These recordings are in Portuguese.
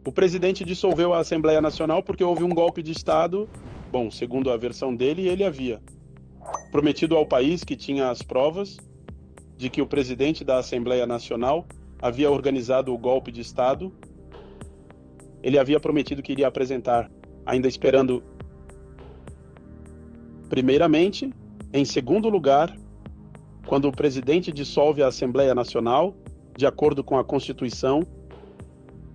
O presidente dissolveu a Assembleia Nacional porque houve um golpe de Estado. Bom, segundo a versão dele, ele havia prometido ao país que tinha as provas de que o presidente da Assembleia Nacional havia organizado o golpe de Estado. Ele havia prometido que iria apresentar, ainda esperando, primeiramente. Em segundo lugar, quando o presidente dissolve a Assembleia Nacional, de acordo com a Constituição,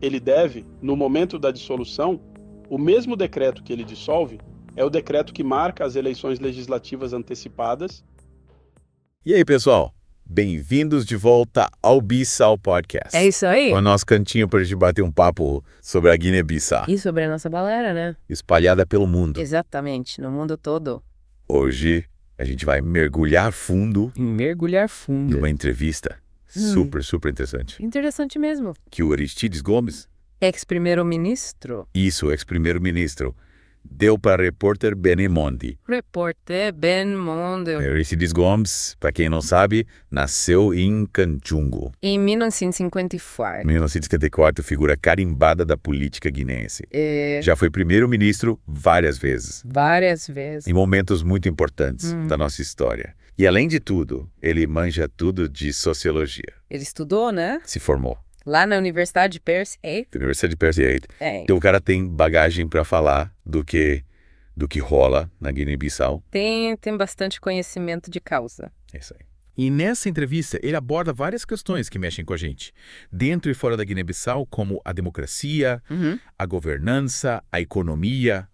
ele deve, no momento da dissolução, o mesmo decreto que ele dissolve é o decreto que marca as eleições legislativas antecipadas. E aí, pessoal? Bem-vindos de volta ao Bissau Podcast. É isso aí. O nosso cantinho para a gente bater um papo sobre a Guiné-Bissau. E sobre a nossa galera, né? Espalhada pelo mundo. Exatamente, no mundo todo. Hoje a gente vai mergulhar fundo Mergulhar fundo. numa entrevista super interessante. Interessante mesmo. Que o Aristides Gomes, Ex-primeiro-ministro. isso, ex-primeiro-ministro, deu para a repórter Benemonde. Repórter Ben Mondo. Aristides Gomes, para quem não sabe, nasceu em Canchungo. Em 1954. Em 1954, figura carimbada da política guineense. É, Já foi primeiro-ministro várias vezes, várias vezes. em momentos muito importantes da nossa história. E além de tudo, ele manja tudo de sociologia. Ele estudou, né? Se formou Lá na Universidade de Perth. na Universidade de Perth. É. Então o cara tem bagagem para falar do que rola na Guiné-Bissau. Tem bastante conhecimento de causa. É isso aí. E nessa entrevista, ele aborda várias questões que mexem com a gente, dentro e fora da Guiné-Bissau, como a democracia, a governança, a economia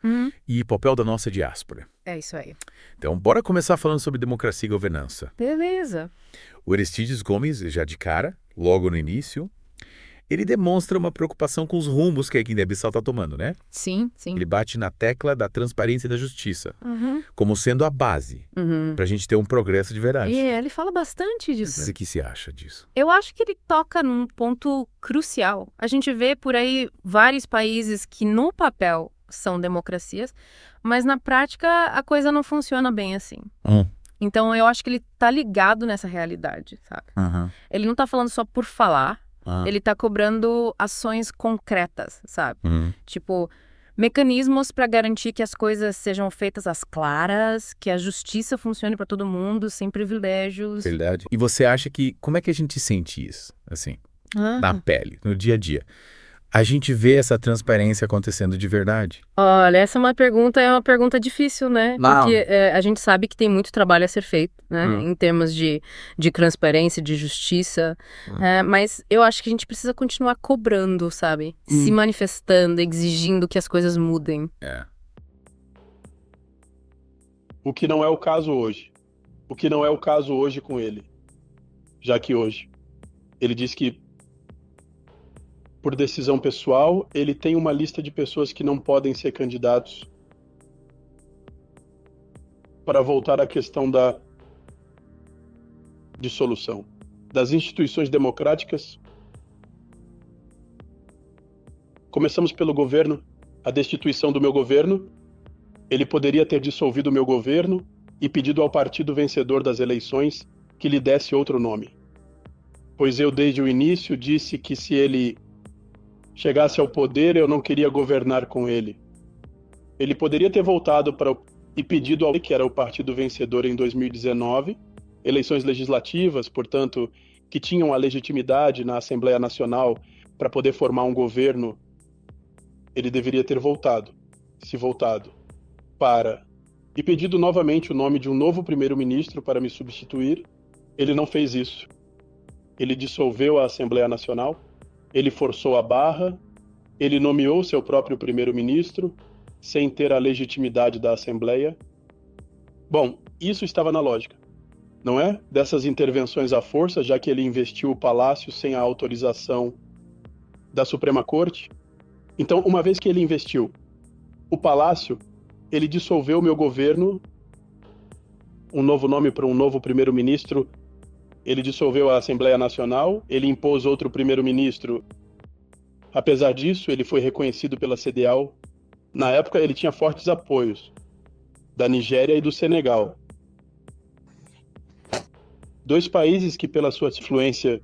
e o papel da nossa diáspora. É isso aí. Então, bora começar falando sobre democracia e governança. Beleza. O Aristides Gomes, já de cara, logo no início, ele demonstra uma preocupação com os rumos que a Guiné-Bissau está tomando, né? Sim. Ele bate na tecla da transparência e da justiça, como sendo a base para a gente ter um progresso de verdade. E ele fala bastante disso. O que você acha disso? Eu acho que ele toca num ponto crucial. A gente vê por aí vários países que no papel são democracias, mas na prática a coisa não funciona bem assim. Então eu acho que ele tá ligado nessa realidade, sabe? Ele não tá falando só por falar, ele tá cobrando ações concretas, sabe? Tipo, mecanismos para garantir que as coisas sejam feitas às claras, que a justiça funcione para todo mundo, sem privilégios. Verdade. E você acha que, como é que a gente sente isso, assim, na pele, no dia a dia? A gente vê essa transparência acontecendo de verdade? Olha, essa é uma pergunta difícil, né? Não. Porque a gente sabe que tem muito trabalho a ser feito, né? Em termos de transparência, de justiça. Mas eu acho que a gente precisa continuar cobrando, sabe? Se manifestando, exigindo que as coisas mudem. O que não é o caso hoje. O que não é o caso hoje com ele. Já que hoje ele diz que, por decisão pessoal, ele tem uma lista de pessoas que não podem ser candidatos. Para voltar à questão da dissolução das instituições democráticas, começamos pelo governo, a destituição do meu governo. Ele poderia ter dissolvido o meu governo e pedido ao partido vencedor das eleições que lhe desse outro nome. Pois eu, desde o início, disse que se ele chegasse ao poder, eu não queria governar com ele. Ele poderia ter voltado e pedido ao que era o partido vencedor em 2019, eleições legislativas, portanto, que tinham a legitimidade na Assembleia Nacional para poder formar um governo. Ele deveria ter voltado e pedido novamente o nome de um novo primeiro-ministro para me substituir. Ele não fez isso. Ele dissolveu a Assembleia Nacional, ele forçou a barra, ele nomeou seu próprio primeiro-ministro, sem ter a legitimidade da Assembleia. Bom, isso estava na lógica, não é? Dessas intervenções à força, já que ele investiu o palácio sem a autorização da Suprema Corte. Então, uma vez que ele investiu o palácio, ele dissolveu o meu governo, um novo nome para um novo primeiro-ministro. Ele dissolveu a Assembleia Nacional, ele impôs outro primeiro-ministro. Apesar disso, ele foi reconhecido pela CEDEAO. Na época, ele tinha fortes apoios da Nigéria e do Senegal. Dois países que, pela sua influência,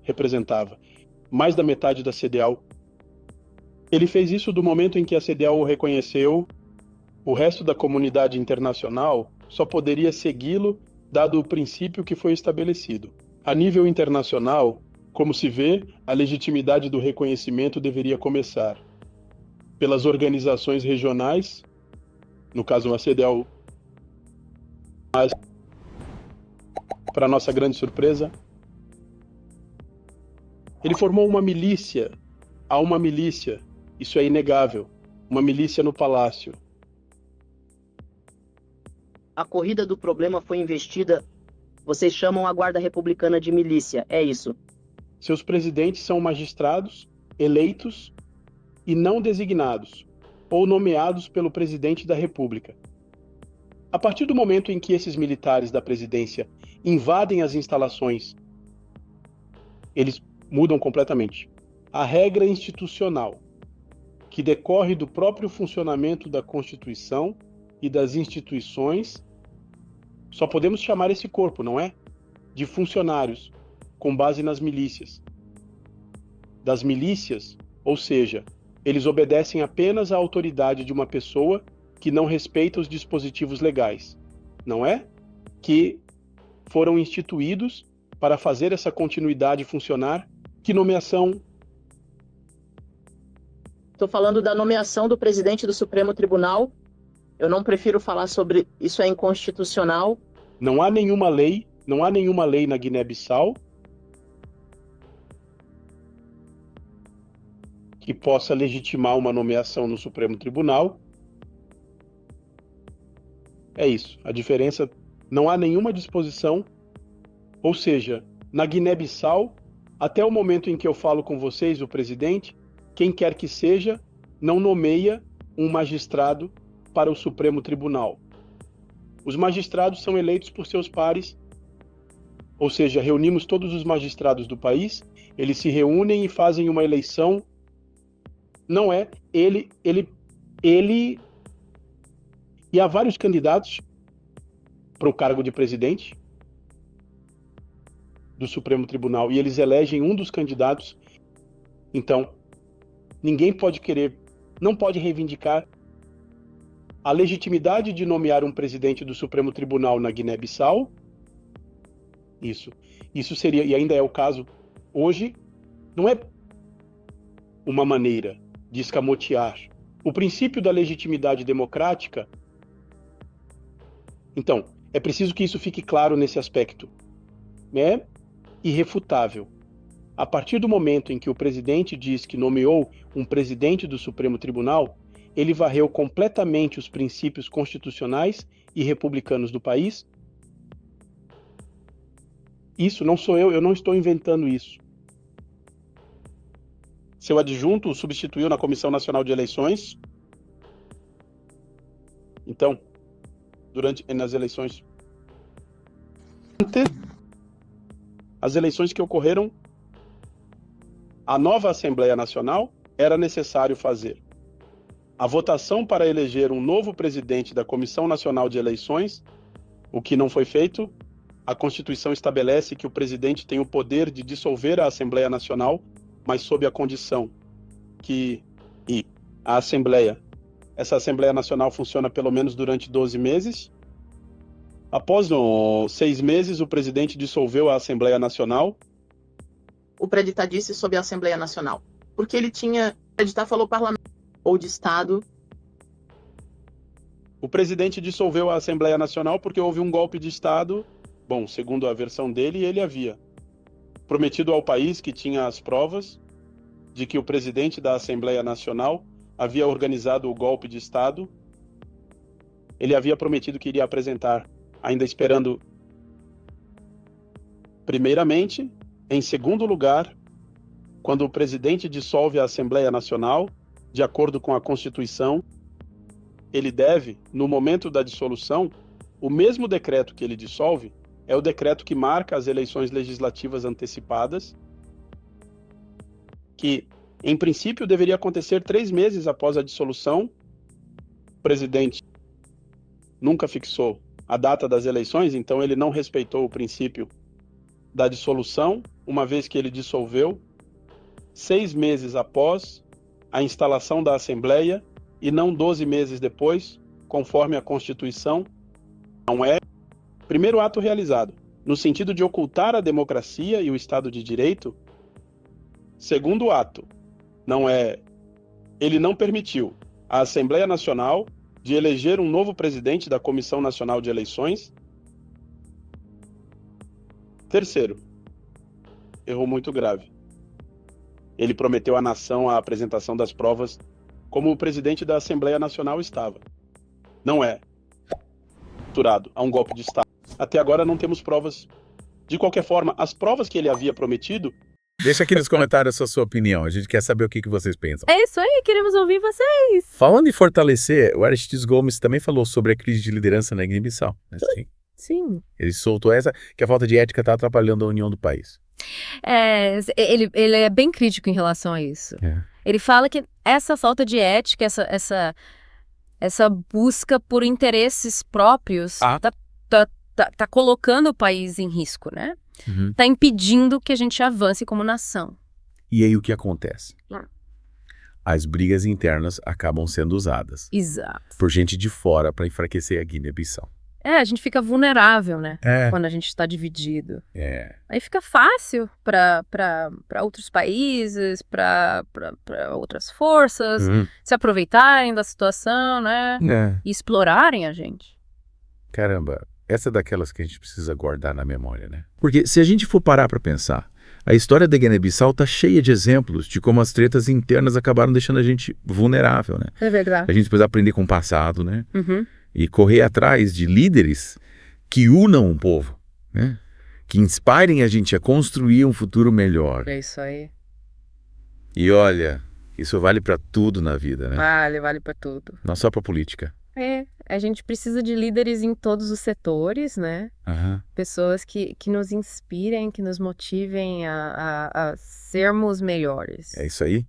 representava. mais da metade da CDAO. Ele fez isso do momento em que a CDAO o reconheceu. O resto da comunidade internacional só poderia segui-lo dado o princípio que foi estabelecido. A nível internacional, como se vê, a legitimidade do reconhecimento deveria começar pelas organizações regionais, no caso a CDAO, mas, para nossa grande surpresa, ele formou uma milícia. Há uma milícia, isso é inegável, uma milícia no palácio. A corrida do problema foi investida. Vocês chamam a Guarda Republicana de milícia, é isso? Seus presidentes são magistrados, eleitos e não designados, ou nomeados pelo presidente da República. A partir do momento em que esses militares da presidência invadem as instalações, eles mudam completamente. A regra institucional, que decorre do próprio funcionamento da Constituição e das instituições, só podemos chamar esse corpo, não é? De funcionários, com base nas milícias. Das milícias, ou seja, eles obedecem apenas à autoridade de uma pessoa que não respeita os dispositivos legais, não é? Que foram instituídos para fazer essa continuidade funcionar. Que nomeação? Estou falando da nomeação do presidente do Supremo Tribunal. Eu não prefiro falar sobre isso, é inconstitucional. Não há nenhuma lei na Guiné-Bissau que possa legitimar uma nomeação no Supremo Tribunal. É isso. A diferença, não há nenhuma disposição, ou seja, na Guiné-Bissau, até o momento em que eu falo com vocês, o presidente, quem quer que seja, não nomeia um magistrado para o Supremo Tribunal. Os magistrados são eleitos por seus pares, ou seja, reunimos todos os magistrados do país, eles se reúnem e fazem uma eleição. Não é ele e há vários candidatos para o cargo de presidente do Supremo Tribunal e eles elegem um dos candidatos. Então, ninguém pode não pode reivindicar a legitimidade de nomear um presidente do Supremo Tribunal na Guiné-Bissau. Isso seria, e ainda é o caso hoje, não é uma maneira de escamotear o princípio da legitimidade democrática. Então, é preciso que isso fique claro nesse aspecto. É irrefutável. A partir do momento em que o presidente diz que nomeou um presidente do Supremo Tribunal, ele varreu completamente os princípios constitucionais e republicanos do país. Isso não sou eu não estou inventando isso. Seu adjunto o substituiu na Comissão Nacional de Eleições. Então, nas eleições, as eleições que ocorreram, a nova Assembleia Nacional, era necessário fazer a votação para eleger um novo presidente da Comissão Nacional de Eleições, o que não foi feito. A Constituição estabelece que o presidente tem o poder de dissolver a Assembleia Nacional, mas sob a condição que essa Assembleia Nacional funciona pelo menos durante 12 meses. Após 6 meses, o presidente dissolveu a Assembleia Nacional. O preditar disse sobre a Assembleia Nacional, porque ele tinha, o preditar falou parlamento ou de Estado. O presidente dissolveu a Assembleia Nacional porque houve um golpe de Estado. Bom, segundo a versão dele, ele havia prometido ao país que tinha as provas de que o presidente da Assembleia Nacional havia organizado o golpe de Estado. Ele havia prometido que iria apresentar, ainda esperando, primeiramente. Em segundo lugar, quando o presidente dissolve a Assembleia Nacional, de acordo com a Constituição, ele deve, no momento da dissolução, o mesmo decreto que ele dissolve é o decreto que marca as eleições legislativas antecipadas, que, em princípio, deveria acontecer 3 meses após a dissolução. O presidente nunca fixou a data das eleições, então ele não respeitou o princípio da dissolução, uma vez que ele dissolveu 6 meses após a instalação da Assembleia e não 12 meses depois, conforme a Constituição. Não é o primeiro ato realizado, no sentido de ocultar a democracia e o Estado de Direito. Segundo ato, ele não permitiu à Assembleia Nacional de eleger um novo presidente da Comissão Nacional de Eleições. Terceiro, erro muito grave. Ele prometeu à nação a apresentação das provas como o presidente da Assembleia Nacional estava. Não é capturado a um golpe de Estado. Até agora não temos provas. De qualquer forma, as provas que ele havia prometido... Deixa aqui nos comentários a sua opinião. A gente quer saber o que vocês pensam. É isso aí, queremos ouvir vocês. Falando em fortalecer, o Aristides Gomes também falou sobre a crise de liderança na Guiné-Bissau. Sim. Ele soltou essa, que a falta de ética está atrapalhando a união do país. Ele é bem crítico em relação a isso. Ele fala que essa falta de ética, essa busca por interesses próprios tá colocando o país em risco, né? Tá impedindo que a gente avance como nação. E aí o que acontece? As brigas internas acabam sendo usadas. Exato. Por gente de fora para enfraquecer a Guiné-Bissau. A gente fica vulnerável, né? Quando a gente está dividido. Aí fica fácil para outros países, para outras forças se aproveitarem da situação, né? E explorarem a gente. Caramba, essa é daquelas que a gente precisa guardar na memória, né? Porque se a gente for parar para pensar, a história da Guiné-Bissau tá cheia de exemplos de como as tretas internas acabaram deixando a gente vulnerável, né? É verdade. A gente precisa aprender com o passado, né? E correr atrás de líderes que unam o povo, né? Que inspirem a gente a construir um futuro melhor. É isso aí. E olha, isso vale para tudo na vida, né? Vale para tudo. Não só para política. A gente precisa de líderes em todos os setores, né? Pessoas que nos inspirem, que nos motivem a sermos melhores. É isso aí.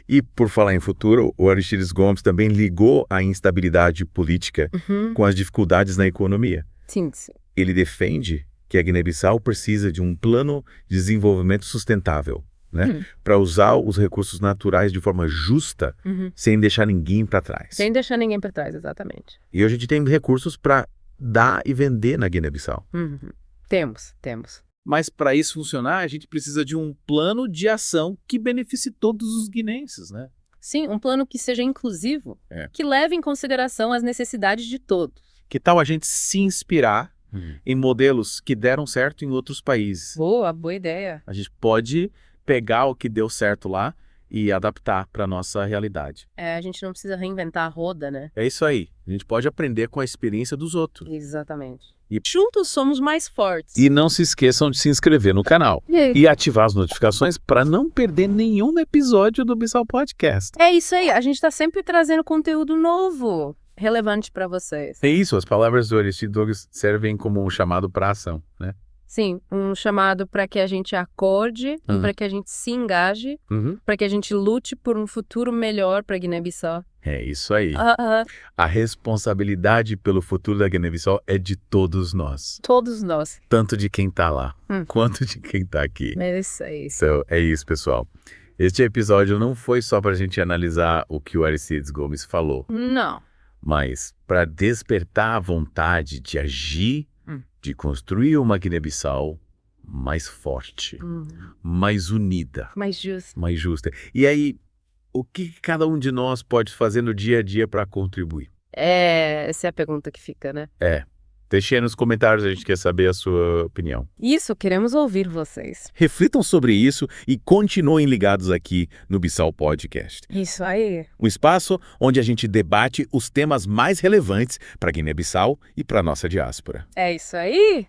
E por falar em futuro, o Aristides Gomes também ligou a instabilidade política com as dificuldades na economia. Sim. Ele defende que a Guiné-Bissau precisa de um plano de desenvolvimento sustentável, né? Para usar os recursos naturais de forma justa, sem deixar ninguém para trás. Sem deixar ninguém para trás, exatamente. E hoje a gente tem recursos para dar e vender na Guiné-Bissau. Temos. Mas para isso funcionar, a gente precisa de um plano de ação que beneficie todos os guineenses, né? Sim, um plano que seja inclusivo, que leve em consideração as necessidades de todos. Que tal a gente se inspirar em modelos que deram certo em outros países? Boa ideia. A gente pode pegar o que deu certo lá e adaptar para nossa realidade. A gente não precisa reinventar a roda, né? É isso aí. A gente pode aprender com a experiência dos outros. Exatamente. E juntos somos mais fortes. E não se esqueçam de se inscrever no canal e ativar as notificações para não perder nenhum episódio do Bissau Podcast. É isso aí. A gente está sempre trazendo conteúdo novo, relevante para vocês. É isso. As palavras do Aristides servem como um chamado para ação, né? Sim, um chamado para que a gente acorde, para que a gente se engaje, para que a gente lute por um futuro melhor para Guiné-Bissau. É isso aí. A responsabilidade pelo futuro da Guiné-Bissau é de todos nós. Todos nós. Tanto de quem tá lá, quanto de quem tá aqui. É isso aí. Então, é isso, pessoal. Este episódio não foi só pra gente analisar o que o Aristides Gomes falou. Não. Mas para despertar a vontade de agir, de construir uma Guiné-Bissau mais forte, mais unida, mais justa. E aí, o que cada um de nós pode fazer no dia a dia para contribuir? Essa é a pergunta que fica, né? Deixe aí nos comentários, a gente quer saber a sua opinião. Isso, queremos ouvir vocês. Reflitam sobre isso e continuem ligados aqui no Bissau Podcast. Isso aí. Um espaço onde a gente debate os temas mais relevantes para Guiné-Bissau e para nossa diáspora. É isso aí.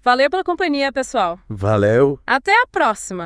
Valeu pela companhia, pessoal. Valeu. Até a próxima.